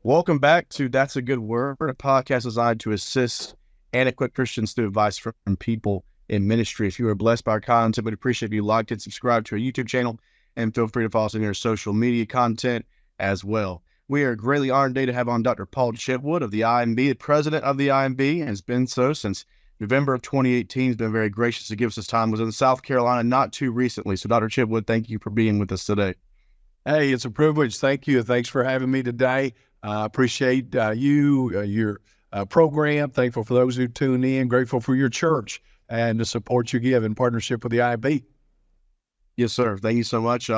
Welcome back to That's a Good Word, a podcast designed to assist and equip Christians through advice from people in ministry. If you are blessed by our content, we'd appreciate if you liked it, subscribe to our YouTube channel, and feel free to follow us on your social media content as well. We are greatly honored today to have on Dr. Paul Chitwood of the IMB, the president of the IMB, and has been so since November of 2018. He's been very gracious to give us his time. Was in South Carolina not too recently. So Dr. Chitwood, thank you for being with us today. Hey, it's a privilege. Thank you. Thanks for having me today. I appreciate your program. Thankful for those who tune in. Grateful for your church and the support you give in partnership with the IMB. Yes, sir. Thank you so much.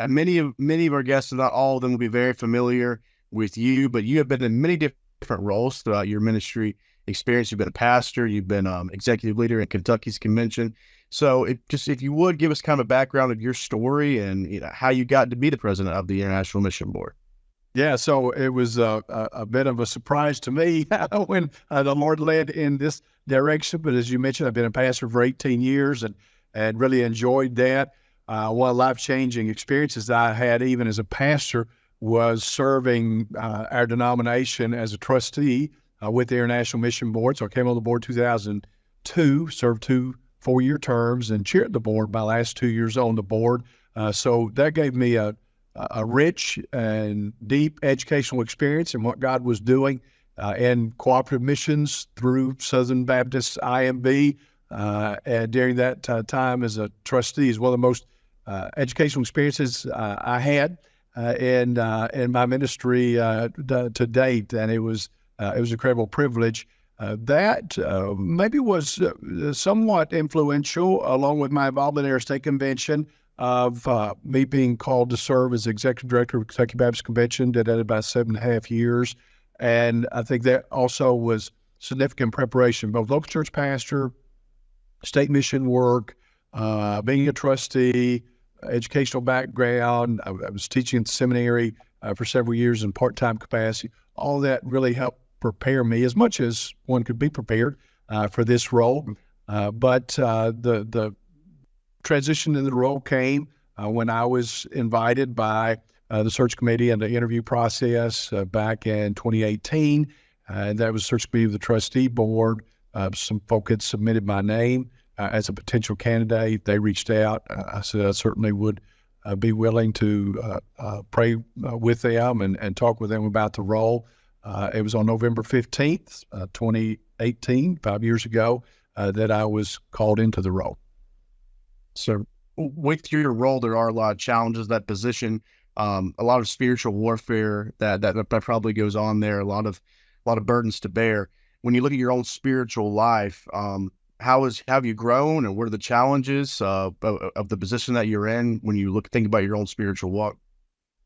Many of our guests, not all of them, will be very familiar with you, but you have been in many different roles throughout your ministry experience. You've been a pastor. You've been executive leader in Kentucky's convention. So if you would give us kind of a background of your story and how you got to be the president of the International Mission Board. Yeah, so it was a bit of a surprise to me when the Lord led in this direction. But as you mentioned, I've been a pastor for 18 years and really enjoyed that. One of the life-changing experiences I had even as a pastor was serving our denomination as a trustee with the International Mission Board. So I came on the board 2002, served 2 4-year terms, and chaired the board my last 2 years on the board. So that gave me a rich and deep educational experience in what God was doing in cooperative missions through Southern Baptist IMB. And during that time as a trustee is one of the most educational experiences I had in my ministry to date. And it was an incredible privilege. That maybe was somewhat influential, along with my involvement in our state convention, of me being called to serve as executive director of Kentucky Baptist Convention. Did that about 7.5 years. And I think that also was significant preparation, both local church pastor, state mission work, being a trustee, educational background. I was teaching at the seminary for several years in part-time capacity. All that really helped prepare me as much as one could be prepared for this role. But the transition in the role came when I was invited by the search committee and the interview process back in 2018. And that was search committee of the trustee board. Some folk had submitted my name as a potential candidate. They reached out. I said I certainly would be willing to pray with them and talk with them about the role. It was on November 15th, 2018, 5 years ago, that I was called into the role. So with your role, there are a lot of challenges, that position, a lot of spiritual warfare that probably goes on there, a lot of burdens to bear. When you look at your own spiritual life, how have you grown, and what are the challenges of the position that you're in when you think about your own spiritual walk?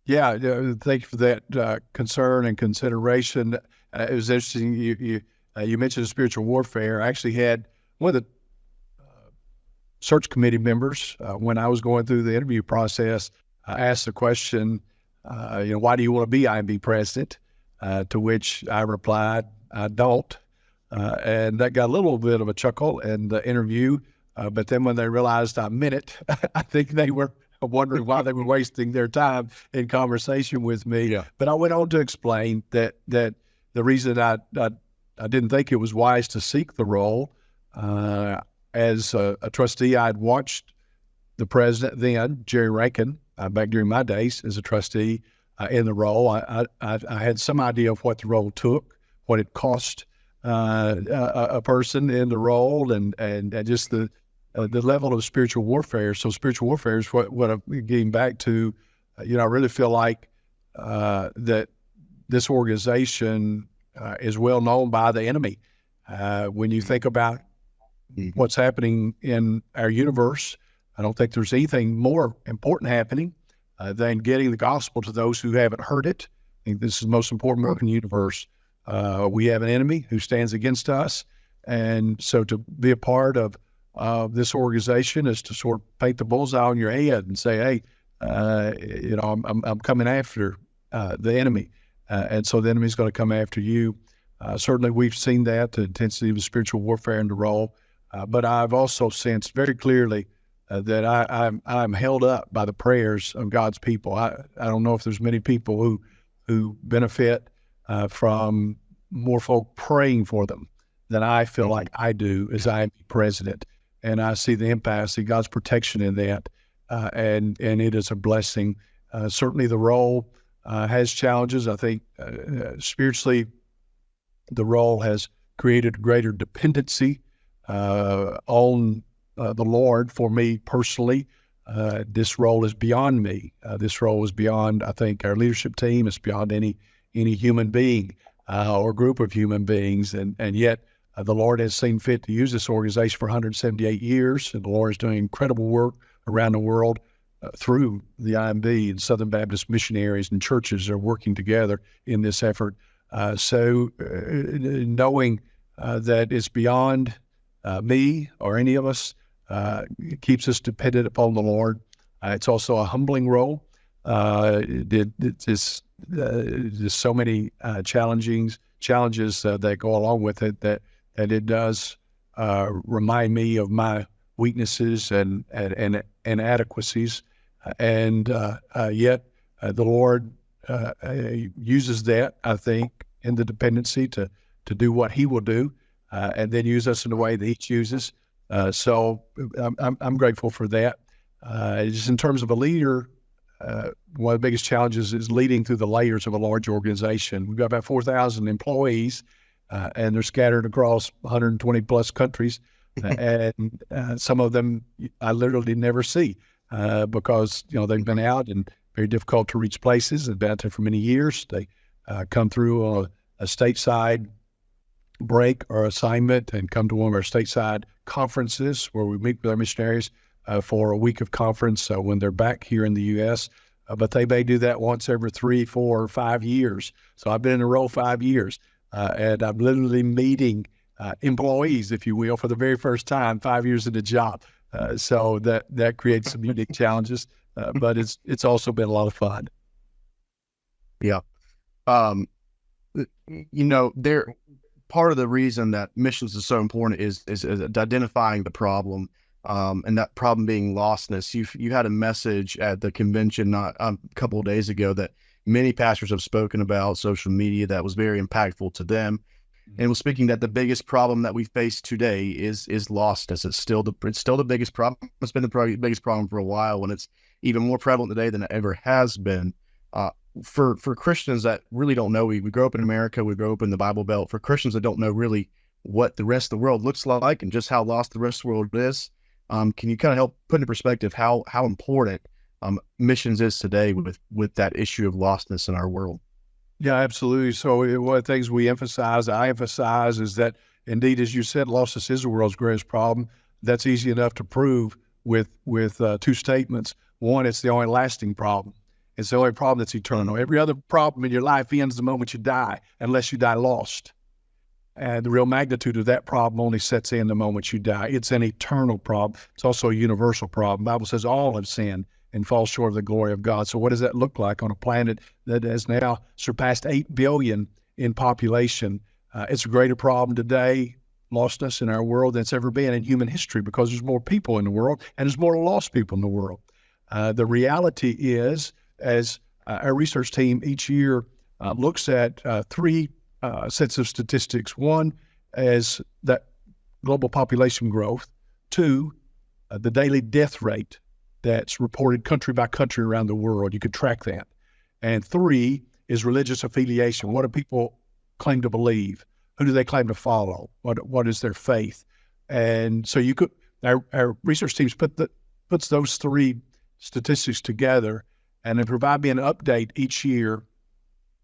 Yeah, thank you for that concern and consideration. It was interesting. You mentioned spiritual warfare. I actually had one of the search committee members, when I was going through the interview process, asked the question, why do you want to be IMB president? To which I replied, I don't. And that got a little bit of a chuckle in the interview. But then when they realized I meant it, I think they were wondering why they were wasting their time in conversation with me. Yeah. But I went on to explain that the reason I didn't think it was wise to seek the role, as a trustee, I'd watched the president then, Jerry Rankin, back during my days as a trustee in the role. I had some idea of what the role took, what it cost a person in the role, and just the level of spiritual warfare. So spiritual warfare is what I'm getting back to. I really feel like that this organization is well known by the enemy. When you think about what's happening in our universe, I don't think there's anything more important happening than getting the gospel to those who haven't heard it. I think this is the most important work in the universe. We have an enemy who stands against us. And so to be a part of this organization is to sort of paint the bullseye on your head and say, hey, I'm coming after the enemy. And so the enemy's going to come after you. Certainly we've seen that, the intensity of spiritual warfare in the role. But I've also sensed very clearly that I'm held up by the prayers of God's people. I don't know if there's many people who who benefit from more folk praying for them than I feel like I do as IMB president. And I see the impact, I see God's protection in that, and it is a blessing. Certainly the role has challenges. I think spiritually, the role has created greater dependency on the Lord for me personally. This role is beyond me. This role is beyond, I think, our leadership team. It's beyond any human being or group of human beings. And yet the Lord has seen fit to use this organization for 178 years. And the Lord is doing incredible work around the world through the IMB, and Southern Baptist missionaries and churches are working together in this effort. So knowing that it's beyond me or any of us, it keeps us dependent upon the Lord. It's also a humbling role. There's so many challenges that go along with it that it does remind me of my weaknesses and inadequacies, and yet the Lord uses that, I think, in the dependency to do what He will do, and then use us in the way that He chooses. So I'm grateful for that. Just in terms of a leader, one of the biggest challenges is leading through the layers of a large organization. We've got about 4,000 employees, and they're scattered across 120 plus countries. And some of them I literally never see because they've been out in very difficult to reach places. They've been out there for many years. They come through on a stateside break or assignment and come to one of our stateside conferences where we meet with our missionaries for a week of conference when they're back here in the U.S. But they may do that once every 3, 4, or 5 years. So I've been in a role 5 years, and I'm literally meeting employees, if you will, for the very first time 5 years in the job. So that creates some unique challenges, but it's also been a lot of fun. Yeah. Part of the reason that missions is so important is identifying the problem, and that problem being lostness. You had a message at the convention a couple of days ago that many pastors have spoken about social media that was very impactful to them. And was speaking that the biggest problem that we face today is lostness. It's still the biggest problem. It's been the biggest problem for a while, and it's even more prevalent today than it ever has been. For Christians that really don't know, we grow up in America, we grow up in the Bible Belt. For Christians that don't know really what the rest of the world looks like and just how lost the rest of the world is, can you kind of help put into perspective how important missions is today with that issue of lostness in our world? Yeah, absolutely. So one of the things I emphasize is that indeed, as you said, lostness is the world's greatest problem. That's easy enough to prove with two statements. One, it's the only lasting problem. It's the only problem that's eternal. Every other problem in your life ends the moment you die, unless you die lost. And the real magnitude of that problem only sets in the moment you die. It's an eternal problem. It's also a universal problem. The Bible says all have sinned and fall short of the glory of God. So what does that look like on a planet that has now surpassed 8 billion in population? It's a greater problem today, lostness in our world, than it's ever been in human history, because there's more people in the world and there's more lost people in the world. The reality is, as our research team each year looks at 3 sets of statistics. One is that global population growth. 2, the daily death rate that's reported country by country around the world. You could track that. And 3 is religious affiliation. What do people claim to believe? Who do they claim to follow? What is their faith? And so our research teams puts those 3 statistics together, and they provide me an update each year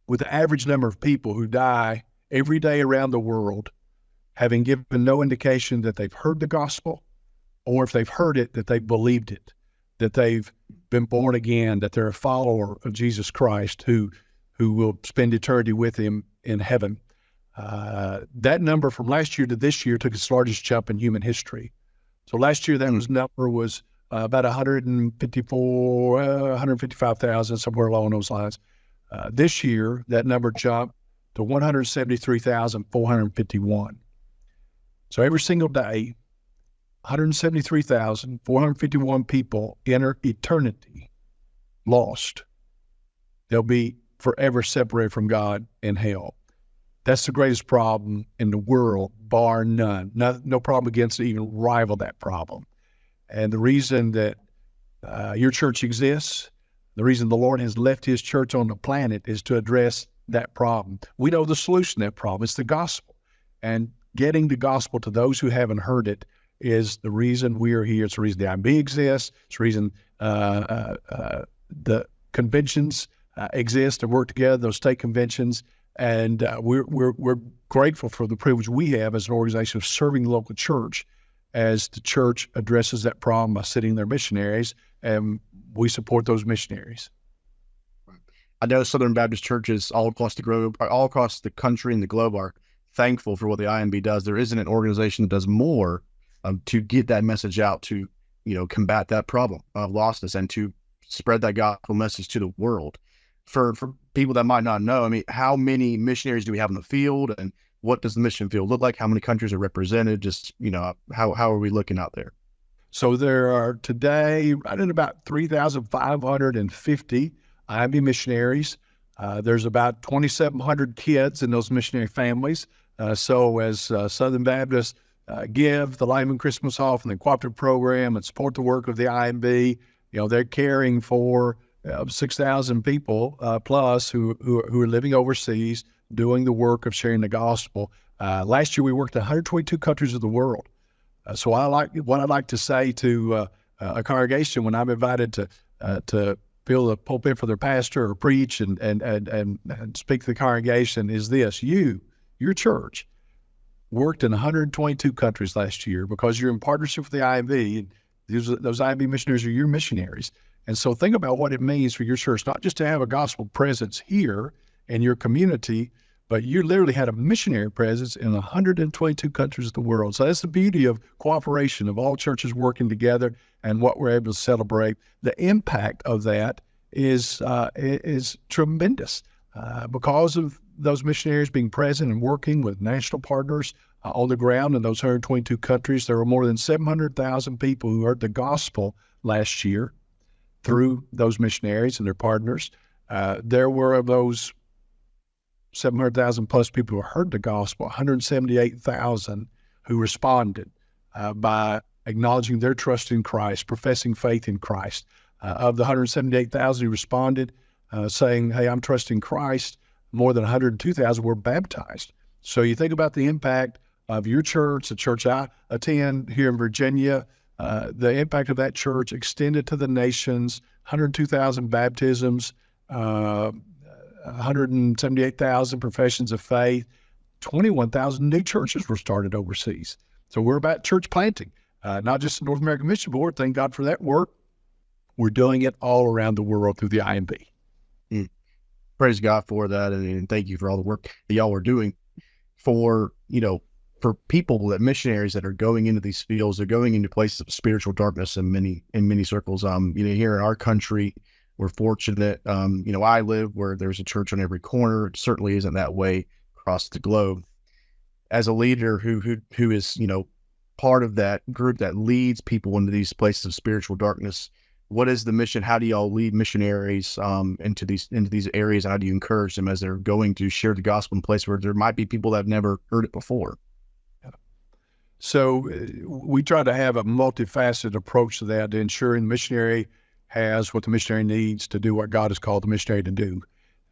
with the average number of people who die every day around the world, having given no indication that they've heard the gospel, or if they've heard it, that they've believed it, that they've been born again, that they're a follower of Jesus Christ who will spend eternity with Him in heaven. That number from last year to this year took its largest jump in human history. So last year, that number was about 155,000, somewhere along those lines. This year, that number jumped to 173,451. So every single day, 173,451 people enter eternity lost. There'll be forever separated from God in hell. That's the greatest problem in the world, bar none. No problem against it even rival that problem. And the reason that your church exists, the reason the Lord has left his church on the planet is to address that problem. We know the solution to that problem. It's the gospel. And getting the gospel to those who haven't heard it is the reason we are here. It's the reason the IMB exists. It's the reason the conventions exist and work together, those state conventions. And we're grateful for the privilege we have as an organization of serving the local church as the church addresses that problem by sending their missionaries, and we support those missionaries. I know Southern Baptist churches all across the globe, all across the country and the globe are thankful for what the IMB does. There isn't an organization that does more to get that message out to, combat that problem of lostness and to spread that gospel message to the world. For people that might not know, I mean, how many missionaries do we have in the field, and what does the mission field look like? How many countries are represented? Just, how are we looking out there? So there are today right at about 3,550 IMB missionaries. There's about 2,700 kids in those missionary families. So as Southern Baptist give the Lyman Christmas off and the cooperative program and support the work of the IMB, they're caring for 6,000 people plus who are living overseas, doing the work of sharing the gospel. Last year we worked in 122 countries of the world. So what I like to say to a congregation when I'm invited to fill the pulpit for their pastor or preach and speak to the congregation is this: your church worked in 122 countries last year because you're in partnership with the IMB. And those IMB missionaries are your missionaries. And so think about what it means for your church, not just to have a gospel presence here in your community, but you literally had a missionary presence in 122 countries of the world. So that's the beauty of cooperation, of all churches working together and what we're able to celebrate. The impact of that is tremendous because of those missionaries being present and working with national partners on the ground in those 122 countries. There were more than 700,000 people who heard the gospel last year through those missionaries and their partners. There were, of those 700,000 plus people who heard the gospel, 178,000 who responded by acknowledging their trust in Christ, professing faith in Christ. Of the 178,000 who responded, saying, hey, I'm trusting Christ, more than 102,000 were baptized. So you think about the impact of your church, the church I attend here in Virginia, the impact of that church extended to the nations, 102,000 baptisms, 178,000 professions of faith, 21,000 new churches were started overseas. So we're about church planting, not just the North American Mission Board. Thank God for that work. We're doing it all around the world through the IMB. Praise God for that, and thank you for all the work that y'all are doing for people, that missionaries that are going into these fields. They're going into places of spiritual darkness in many circles. Here in our country, we're fortunate. I live where there's a church on every corner. It certainly isn't that way across the globe. As a leader who is, part of that group that leads people into these places of spiritual darkness, what is the mission? How do y'all lead missionaries into these areas? And how do you encourage them as they're going to share the gospel in a place where there might be people that have never heard it before? So we try to have a multifaceted approach to that, to ensuring the missionary has what the missionary needs to do what God has called the missionary to do.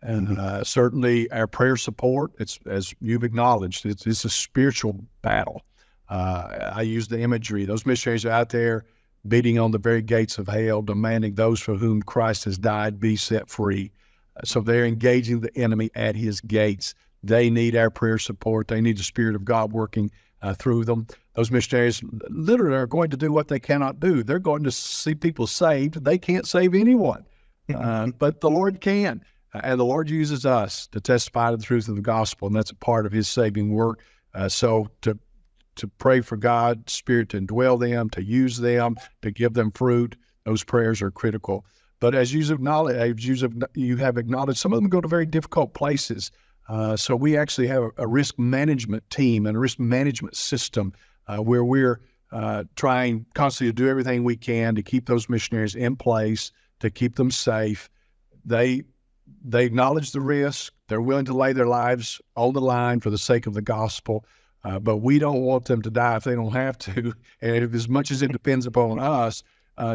And certainly our prayer support, it's, as you've acknowledged, it's a spiritual battle. I use the imagery. Those missionaries are out there beating on the very gates of hell, demanding those for whom Christ has died be set free. So they're engaging the enemy at his gates. They need our prayer support. They need the Spirit of God working through them. Those missionaries literally are going to do what they cannot do. They're going to see people saved. They can't save anyone, but the Lord can. And the Lord uses us to testify to the truth of the gospel, and that's a part of his saving work. So to pray for God's Spirit to indwell them, to use them, to give them fruit, those prayers are critical. But as you have acknowledged, some of them go to very difficult places. So we actually have a risk management team and a risk management system where we're trying constantly to do everything we can to keep those missionaries in place, to keep them safe. They they acknowledge the risk. They're willing to lay their lives on the line for the sake of the gospel. But we don't want them to die if they don't have to. And if, as much as it depends upon us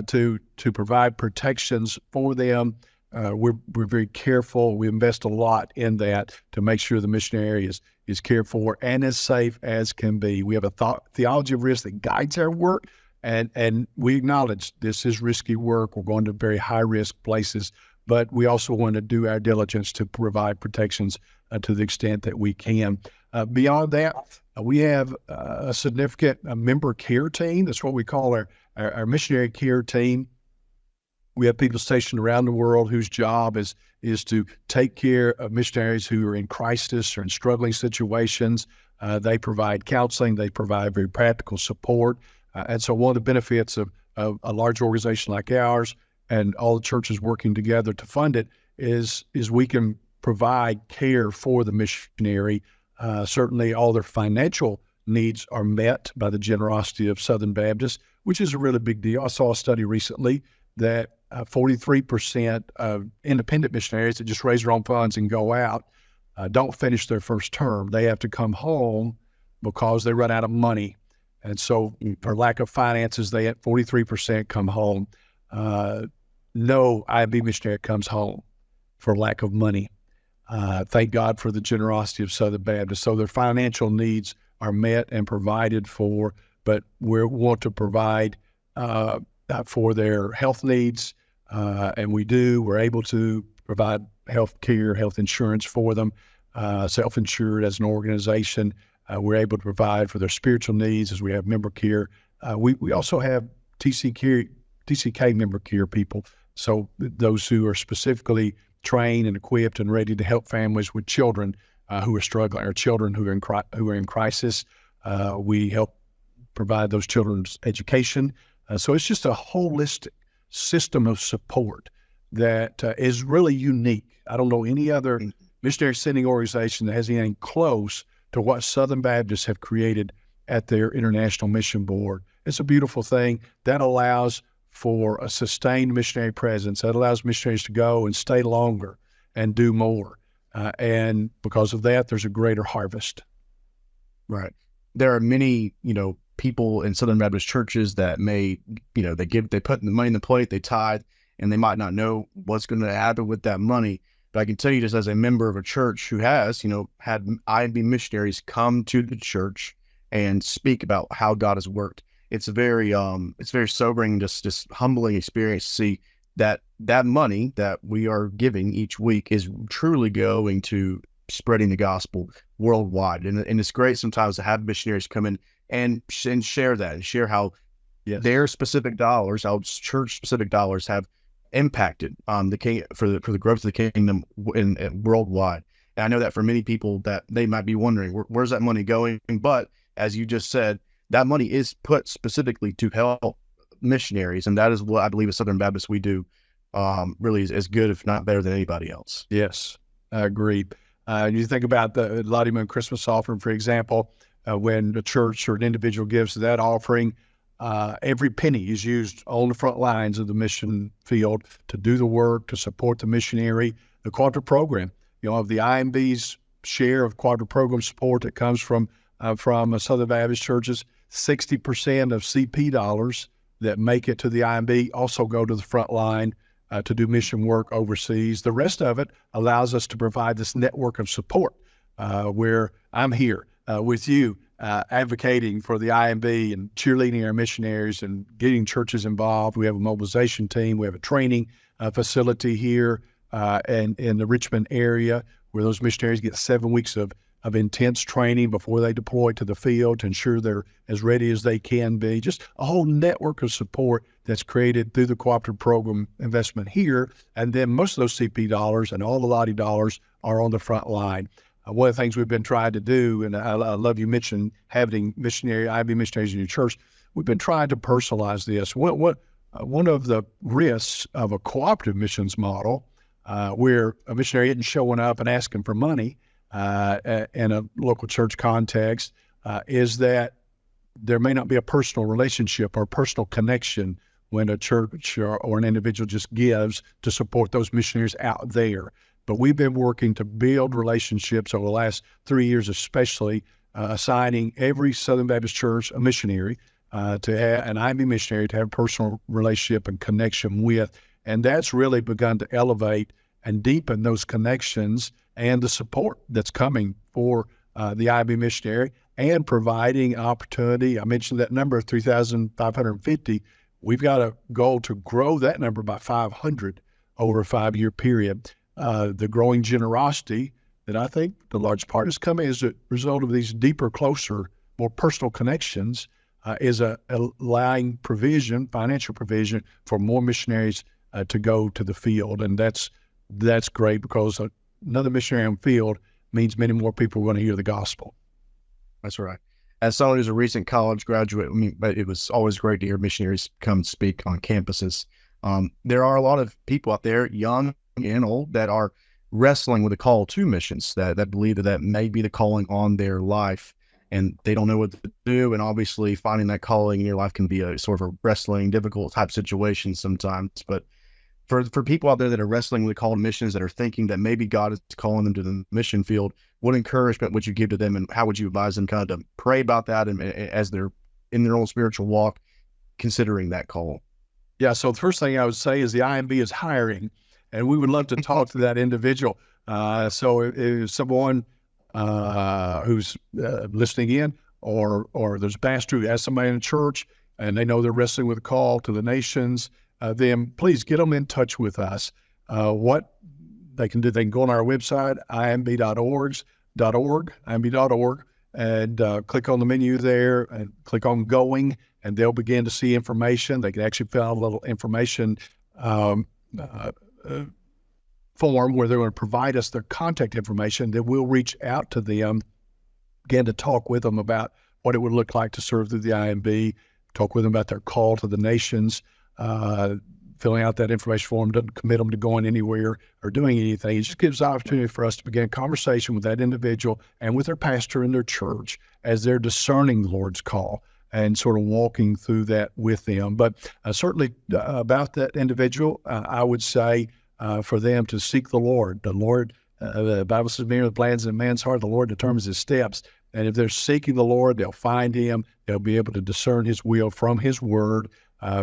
to provide protections for them, we're very careful. We invest a lot in that to make sure the missionary is cared for and as safe as can be. We have a theology of risk that guides our work, and we acknowledge this is risky work. We're going to very high-risk places, but we also want to do our diligence to provide protections to the extent that we can. Beyond that, we have a significant member care team. That's what we call our missionary care team. We have people stationed around the world whose job is to take care of missionaries who are in crisis or in struggling situations. They provide counseling. They provide very practical support. And so one of the benefits of a large organization like ours and all the churches working together to fund it is we can provide care for the missionary. Certainly all their financial needs are met by the generosity of Southern Baptist, which is a really big deal. I saw a study recently that 43% of independent missionaries that just raise their own funds and go out don't finish their first term. They have to come home because they run out of money. And so for lack of finances, 43% come home. No IMB missionary comes home for lack of money. Thank God for the generosity of Southern Baptist. So their financial needs are met and provided for, but we want to provide for their health needs, and we do. We're able to provide health care, health insurance for them, self-insured as an organization. We're able to provide for their spiritual needs as we have member care. We also have TCK member care people, so those who are specifically trained and equipped and ready to help families with children who are struggling or children who are in crisis. We help provide those children's education. So it's just a holistic system of support that is really unique. I don't know any other missionary sending organization that has anything close to what Southern Baptists have created at their International Mission Board. It's a beautiful thing that allows for a sustained missionary presence. That allows missionaries to go and stay longer and do more. And because of that, there's a greater harvest. Right. There are many, people in Southern Baptist churches that may, they put the money in the plate, they tithe, and they might not know what's going to happen with that money. But I can tell you, just as a member of a church who has, had IMB missionaries come to the church and speak about how God has worked, it's very sobering, just humbling experience to see that money that we are giving each week is truly going to spreading the gospel worldwide. And it's great sometimes to have missionaries come in and share that and share how their specific dollars, how church specific dollars have impacted for the growth of the kingdom worldwide. And I know that for many people that they might be wondering, where's that money going? But as you just said, that money is put specifically to help missionaries, and that is what I believe as Southern Baptists we do really is as good, if not better, than anybody else. Yes, I agree. You think about the Lottie Moon Christmas offering, for example, when the church or an individual gives that offering, every penny is used on the front lines of the mission field to do the work, to support the missionary. The quadra program, of the IMB's share of quadra program support that comes from Southern Baptist churches, 60% of CP dollars that make it to the IMB also go to the front line to do mission work overseas. The rest of it allows us to provide this network of support where I'm here with you advocating for the IMB and cheerleading our missionaries and getting churches involved. We have a mobilization team. We have a training facility here and in the Richmond area where those missionaries get 7 weeks of intense training before they deploy to the field to ensure they're as ready as they can be. Just a whole network of support that's created through the cooperative program investment here. And then most of those CP dollars and all the Lottie dollars are on the front line. One of the things we've been trying to do, and I love you mentioned having IB missionaries in your church, we've been trying to personalize this. One of the risks of a cooperative missions model where a missionary isn't showing up and asking for money in a local church context is that there may not be a personal relationship or personal connection when a church or an individual just gives to support those missionaries out there. but we've been working to build relationships over the last 3 years, especially assigning every Southern Baptist church a missionary, to have an IMB missionary to have a personal relationship and connection with. And that's really begun to elevate and deepen those connections and the support that's coming for the IMB missionary, and providing opportunity. I mentioned that number of 3,550. We've got a goal to grow that number by 500 over a 5-year period. The growing generosity that I think the large part is coming as a result of these deeper, closer, more personal connections is allowing provision, financial provision, for more missionaries to go to the field. And that's great, because another missionary on the field means many more people are going to hear the gospel. That's right. As someone who's a recent college graduate, but it was always great to hear missionaries come speak on campuses. There are a lot of people out there, young and old, that are wrestling with the call to missions, that believe that may be the calling on their life, and they don't know what to do. And obviously finding that calling in your life can be a sort of a wrestling, difficult type situation sometimes. But for people out there that are wrestling with the call to missions, that are thinking that maybe God is calling them to the mission field, what encouragement would you give to them, and how would you advise them kind of to pray about that, and as they're in their own spiritual walk, considering that call? Yeah, so the first thing I would say is the IMB is hiring, and we would love to talk to that individual. So if someone who's listening in, or there's a pastor who has somebody in the church and they know they're wrestling with a call to the nations, then please get them in touch with us. What they can do, they can go on our website, imb.org, and click on the menu there and click on Going, and they'll begin to see information. They can actually fill out a little information form where they're going to provide us their contact information. Then we'll reach out to them, begin to talk with them about what it would look like to serve through the IMB, talk with them about their call to the nations. Filling out that information form doesn't commit them to going anywhere or doing anything. It just gives the opportunity for us to begin a conversation with that individual and with their pastor in their church as they're discerning the Lord's call and sort of walking through that with them. But certainly about that individual, I would say for them to seek the Lord. The Lord, the Bible says, many are the plans in a man's heart, the Lord determines his steps. And if they're seeking the Lord, they'll find him. They'll be able to discern his will from his word,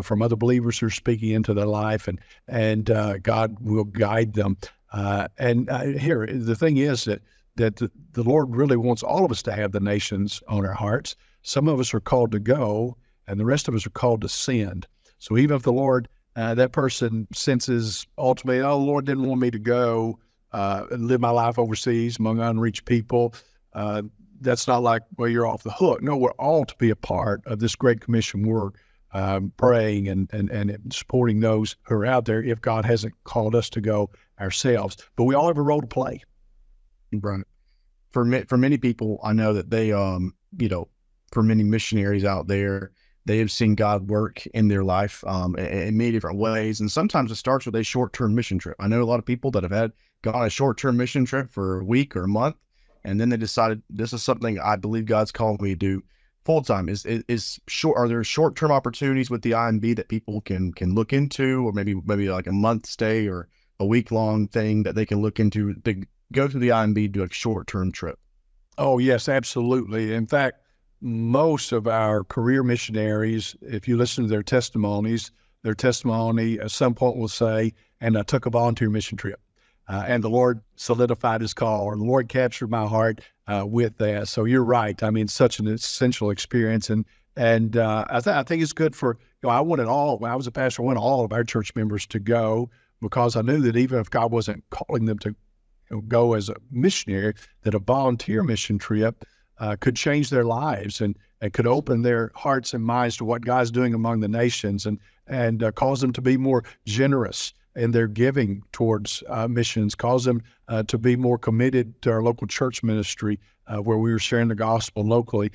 from other believers who are speaking into their life, and God will guide them. Here, the thing is that the Lord really wants all of us to have the nations on our hearts. Some of us are called to go, and the rest of us are called to send. So even if the Lord, that person senses ultimately, oh, the Lord didn't want me to go and live my life overseas among unreached people, that's not like, well, you're off the hook. No, we're all to be a part of this Great Commission work. Praying and supporting those who are out there if God hasn't called us to go ourselves. But we all have a role to play. Right. For many people, I know that they, for many missionaries out there, they have seen God work in their life in many different ways. And sometimes it starts with a short-term mission trip. I know a lot of people that have gone on a short-term mission trip for a week or a month, and then they decided, this is something I believe God's calling me to do full-time. Are there short-term opportunities with the IMB that people can look into, or maybe like a month stay or a week-long thing that they can look into to go to the IMB, do a short-term trip? Oh, yes, absolutely. In fact, most of our career missionaries, if you listen to their testimony at some point will say, and I took a volunteer mission trip. And the Lord solidified his call, or the Lord captured my heart with that. So you're right. I mean, such an essential experience. And I think it's good for, I wanted when I was a pastor, I wanted all of our church members to go, because I knew that even if God wasn't calling them to go as a missionary, that a volunteer mission trip could change their lives and could open their hearts and minds to what God's doing among the nations, and cause them to be more generous in their giving towards missions, cause them to be more committed to our local church ministry where we were sharing the gospel locally,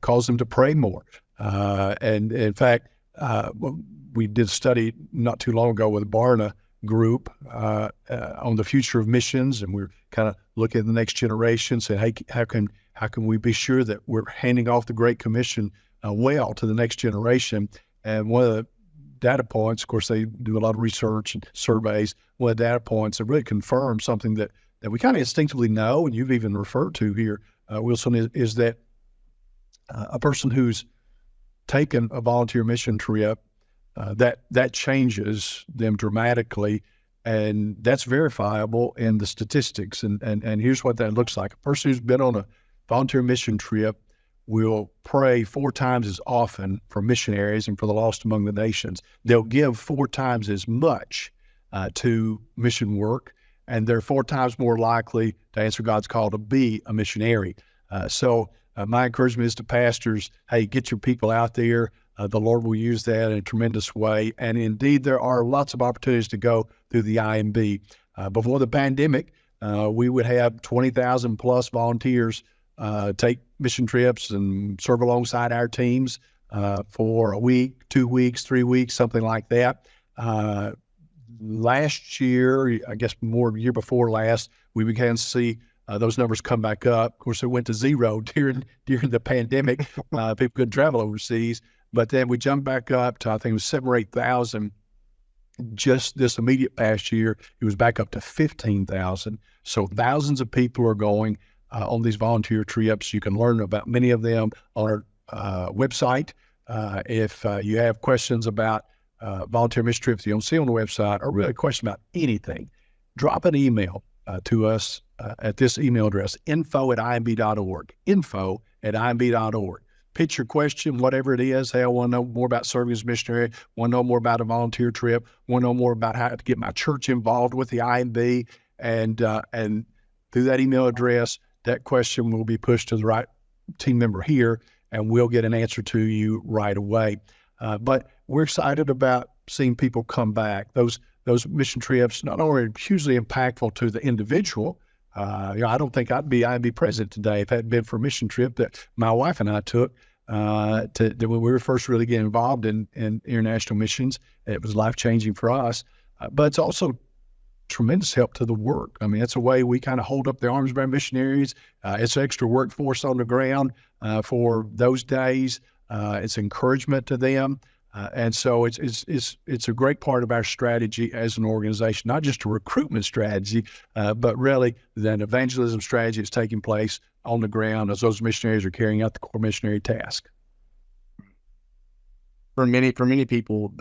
cause them to pray more. And in fact, we did a study not too long ago with a Barna group on the future of missions, and we're kind of looking at the next generation, saying, hey, how can we be sure that we're handing off the Great Commission well to the next generation? And one of the data points. Of course, they do a lot of research and surveys. One of the data points that really confirms something that we kind of instinctively know, and you've even referred to here, Wilson, is that a person who's taken a volunteer mission trip, that changes them dramatically, and that's verifiable in the statistics. And here's what that looks like. A person who's been on a volunteer mission trip will pray 4 times as often for missionaries and for the lost among the nations. They'll give 4 times as much to mission work, and they're 4 times more likely to answer God's call to be a missionary. So my encouragement is to pastors, hey, get your people out there. The Lord will use that in a tremendous way. And indeed, there are lots of opportunities to go through the IMB. Before the pandemic, we would have 20,000 plus volunteers take mission trips and serve alongside our teams for a week, 2 weeks, 3 weeks, something like that. Last year, I guess more year before last, we began to see those numbers come back up. Of course, it went to 0 during the pandemic. People couldn't travel overseas. But then we jumped back up to, I think it was 7,000 or 8,000 just this immediate past year. It was back up to 15,000. So thousands of people are going on these volunteer trips. You can learn about many of them on our website. If you have questions about volunteer mission trips you don't see on the website, or really a question about anything, drop an email to us at this email address, info@imb.org, info@imb.org. Pitch your question, whatever it is. Hey, I want to know more about serving as a missionary, want to know more about a volunteer trip, want to know more about how to get my church involved with the IMB, and through that email address, that question will be pushed to the right team member here, and we'll get an answer to you right away. But we're excited about seeing people come back. Those mission trips not only are hugely impactful to the individual. I don't think I'd be president today if it hadn't been for a mission trip that my wife and I took when we were first really getting involved in international missions. It was life-changing for us, but it's also tremendous help to the work. I mean, it's a way we kind of hold up the arms of our missionaries. It's extra workforce on the ground for those days. It's encouragement to them. And so it's a great part of our strategy as an organization, not just a recruitment strategy, but really an evangelism strategy that's taking place on the ground as those missionaries are carrying out the core missionary task. For many people,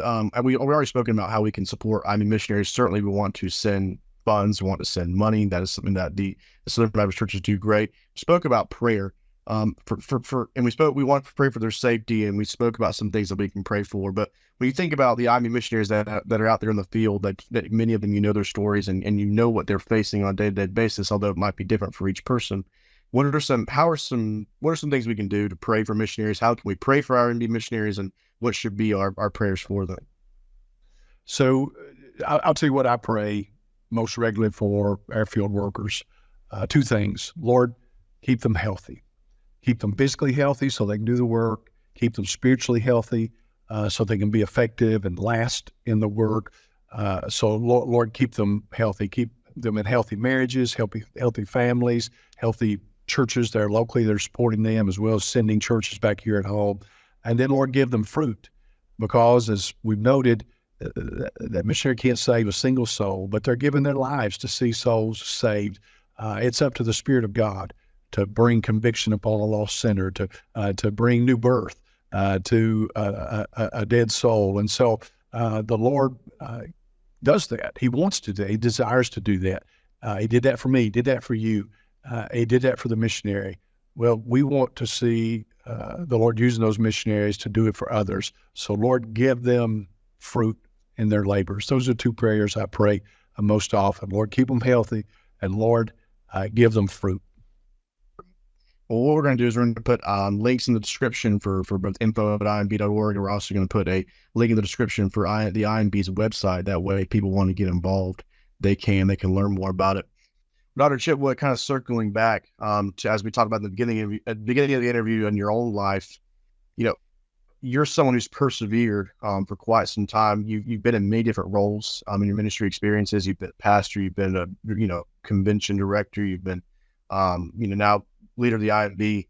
we already spoken about how we can support IMB missionaries. Certainly, we want to send funds, we want to send money. That is something that the Southern Baptist churches do great. We spoke about prayer. And we want to pray for their safety, and we spoke about some things that we can pray for. But when you think about the IMB missionaries that are out there in the field, that many of them, you know their stories and you know what they're facing on a day-to-day basis, although it might be different for each person. What are some things we can do to pray for missionaries? How can we pray for our IMB missionaries, and what should be our prayers for them? So I'll tell you what I pray most regularly for our field workers. 2 things. Lord, keep them healthy. Keep them physically healthy so they can do the work. Keep them spiritually healthy so they can be effective and last in the work. So Lord, keep them healthy. Keep them in healthy marriages, healthy families, healthy churches that are locally that are supporting them, as well as sending churches back here at home. And then, Lord, give them fruit, because as we've noted, that missionary can't save a single soul, but they're giving their lives to see souls saved. It's up to the Spirit of God to bring conviction upon a lost sinner, to bring new birth to a dead soul. And so the Lord does that. He wants to do that. He desires to do that. He did that for me. He did that for you. He did that for the missionary. Well, we want to see the Lord using those missionaries to do it for others. So, Lord, give them fruit in their labors. Those are 2 prayers I pray most often. Lord, keep them healthy, and Lord, give them fruit. Well, what we're going to do is we're going to put links in the description for both info@imb.org, and we're also going to put a link in the description for the IMB's website. That way, if people want to get involved, they can learn more about it. Dr. Chitwood, kind of circling back to as we talked about at the beginning of the interview in your own life, you're someone who's persevered for quite some time. You've been in many different roles in your ministry experiences. You've been a pastor, you've been a convention director, you've been now leader of the IMB.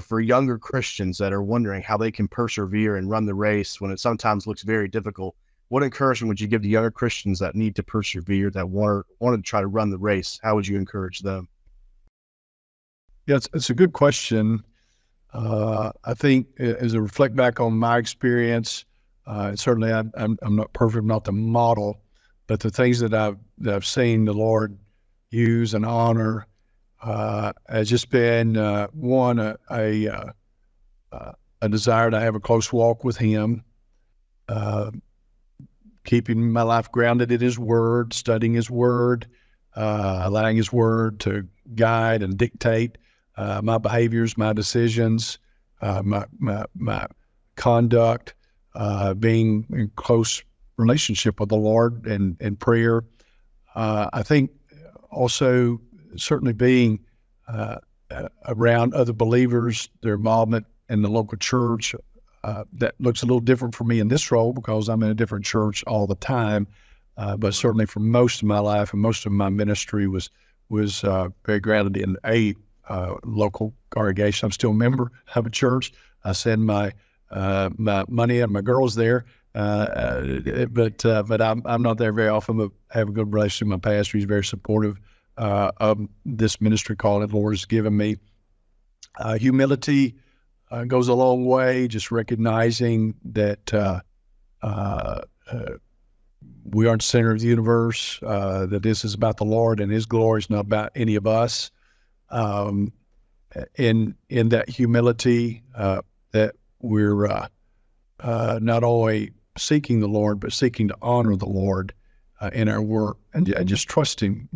for younger Christians that are wondering how they can persevere and run the race when it sometimes looks very difficult, what encouragement would you give to younger Christians that need to persevere, that want to try to run the race? How would you encourage them? Yeah, it's a good question. I think as I reflect back on my experience, certainly I'm not perfect, I'm not the model, but the things that I've seen the Lord use and honor has just been one, a desire to have a close walk with Him, keeping my life grounded in His Word, studying His Word, allowing His Word to guide and dictate my behaviors, my decisions, my conduct, being in close relationship with the Lord and prayer. I think also certainly being around other believers, their involvement in the local church, that looks a little different for me in this role because I'm in a different church all the time. But certainly for most of my life and most of my ministry was very grounded in a local congregation. I'm still a member of a church. I send my money and my girls there, but I'm not there very often. But I have a good relationship with my pastor. He's very supportive of this ministry call that the Lord has given me. Humility goes a long way. Just recognizing that we aren't the center of the universe. That this is about the Lord and His glory. It's not about any of us. In that humility, that we're not only seeking the Lord, but seeking to honor the Lord in our work, and just trusting.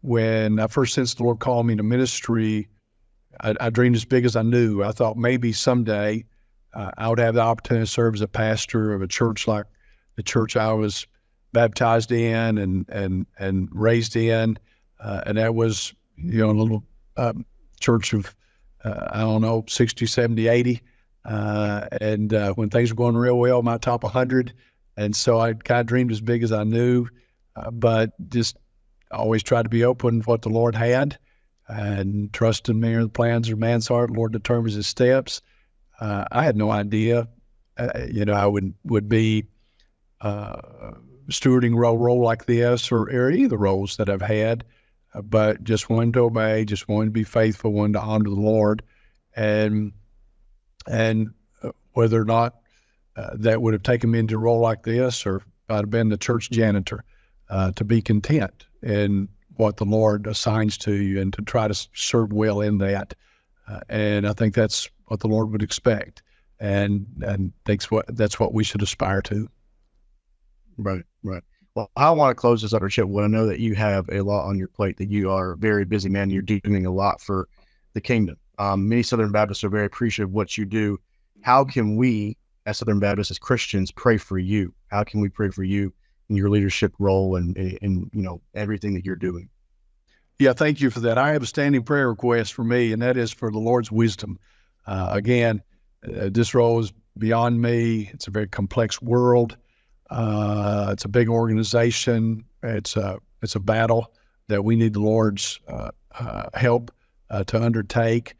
When I first sensed the Lord called me to ministry, I dreamed as big as I knew. I thought maybe someday I would have the opportunity to serve as a pastor of a church like the church I was baptized in and raised in. And that was, a little church of, 60, 70, 80. And when things were going real well, my top 100. And so I kind of dreamed as big as I knew, but just always tried to be open to what the Lord had and trusting me or the plans of man's heart. The Lord determines His steps. I had no idea, I would be stewarding a role like this or any of the roles that I've had. But just wanted to obey, just wanted to be faithful, wanted to honor the Lord, and whether or not that would have taken me into a role like this, or if I'd have been the church janitor, to be content in what the Lord assigns to you and to try to serve well in that. And I think that's what the Lord would expect, and that's what we should aspire to. Right. Well, I want to close this up, Chitwood. I know that you have a lot on your plate, that you are a very busy man. You're doing a lot for the kingdom. Many Southern Baptists are very appreciative of what you do. How can we, as Southern Baptists, as Christians, pray for you? How can we pray for you in your leadership role and everything that you're doing? Yeah, thank you for that. I have a standing prayer request for me, and that is for the Lord's wisdom. Again, this role is beyond me. It's a very complex world. It's a big organization. It's a battle that we need the Lord's help to undertake.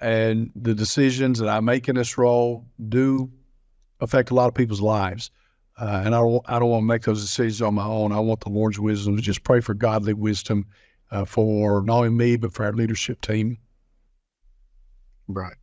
And the decisions that I make in this role do affect a lot of people's lives. And I don't want to make those decisions on my own. I want the Lord's wisdom. To just pray for godly wisdom for not only me, but for our leadership team. Right.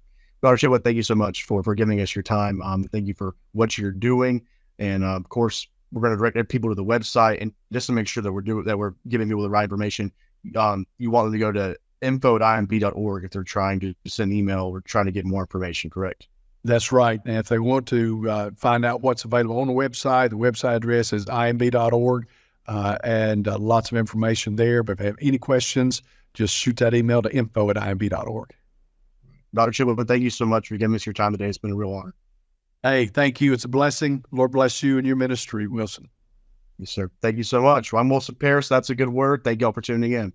Dr. Chitwood, thank you so much for giving us your time. Thank you for what you're doing. And of course, we're going to direct people to the website, and just to make sure that we're giving people the right information. You want them to go to info@imb.org if they're trying to send email or trying to get more information, correct? That's right. And if they want to find out what's available on the website address is imb.org, and lots of information there. But if they have any questions, just shoot that email to info@imb.org. Dr. Chitwood, thank you so much for giving us your time today. It's been a real honor. Hey, thank you. It's a blessing. Lord bless you and your ministry, Wilson. Yes, sir. Thank you so much. Well, I'm Wilson Paris. That's a good word. Thank y'all for tuning in.